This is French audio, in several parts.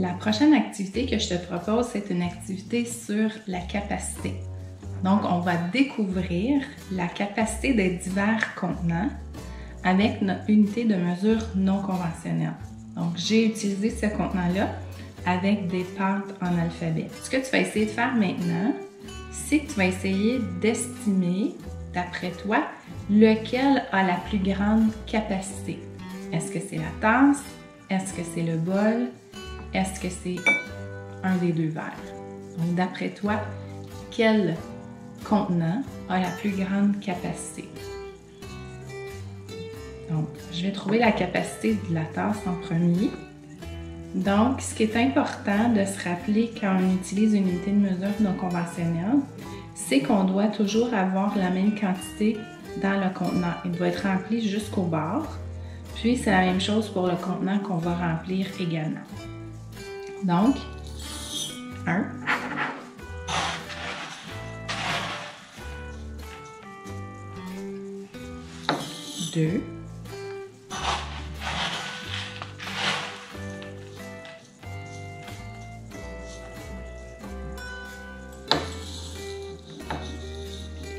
La prochaine activité que je te propose, c'est une activité sur la capacité. Donc, on va découvrir la capacité des divers contenants avec notre unité de mesure non conventionnelle. Donc, j'ai utilisé ce contenant-là avec des pâtes en alphabet. Ce que tu vas essayer de faire maintenant, c'est que tu vas essayer d'estimer, d'après toi, lequel a la plus grande capacité. Est-ce que c'est la tasse? Est-ce que c'est le bol? Est-ce que c'est un des deux verres? Donc, d'après toi, quel contenant a la plus grande capacité? Donc, je vais trouver la capacité de la tasse en premier. Donc, ce qui est important de se rappeler quand on utilise une unité de mesure non conventionnelle, c'est qu'on doit toujours avoir la même quantité dans le contenant. Il doit être rempli jusqu'au bord. Puis, c'est la même chose pour le contenant qu'on va remplir également. Donc, 1, 2,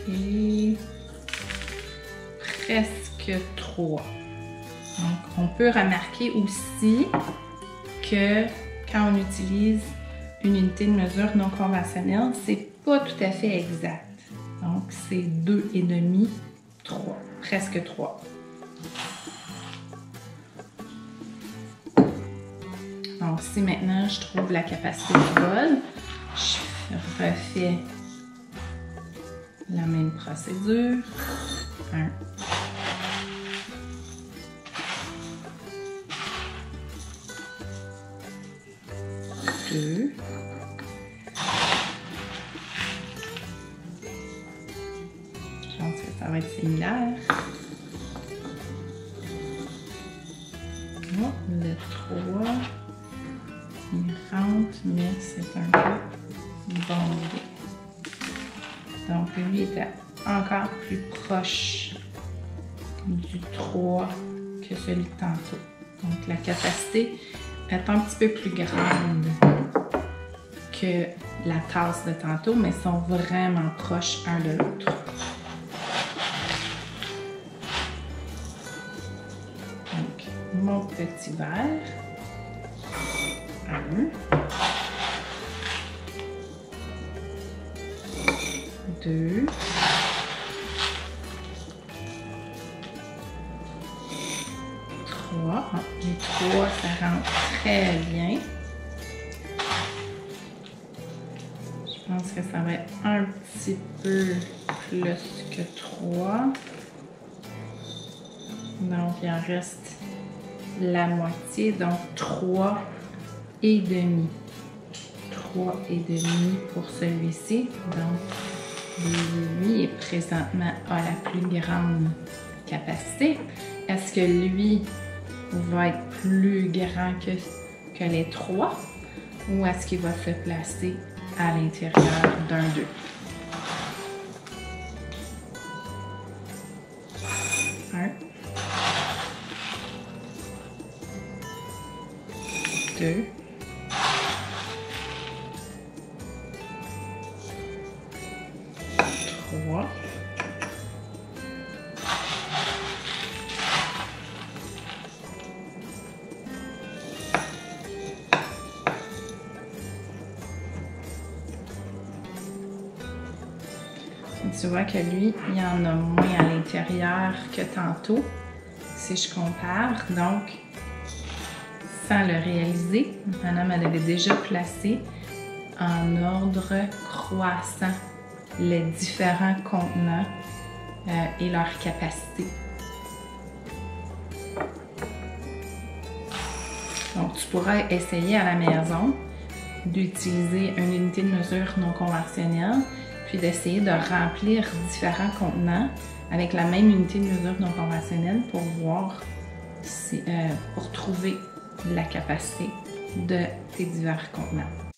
3 presque 3. Donc, on peut remarquer aussi que quand on utilise une unité de mesure non conventionnelle, c'est pas tout à fait exact. Donc, c'est 2,5, 3, presque 3. Donc, si maintenant je trouve la capacité du bol, je refais la même procédure. 1, 2, je pense que ça va être similaire. Oh, le 3, il rentre, mais c'est un peu bombé. Donc, lui était encore plus proche du 3 que celui de tantôt. Donc, la capacité est un petit peu plus grande que la tasse de tantôt, mais sont vraiment proches un de l'autre. Donc, mon petit verre. 1, 2, 3. Les 3, ça rentre très bien. Je pense que ça va être un petit peu plus que 3. Donc, il en reste la moitié, donc 3 et demi. 3 et demi pour celui-ci. Donc, lui est présentement à la plus grande capacité. Est-ce que lui va être plus grand que les 3 ou est-ce qu'il va se placer à l'intérieur d'un d'eux? 1, 2, 3. Tu vois que lui, il y en a moins à l'intérieur que tantôt, si je compare. Donc, sans le réaliser, madame, elle avait déjà placé en ordre croissant les différents contenants et leur capacité. Donc, tu pourras essayer à la maison d'utiliser une unité de mesure non conventionnelle, puis d'essayer de remplir différents contenants avec la même unité de mesure non conventionnelle pour voir, pour trouver la capacité de tes divers contenants.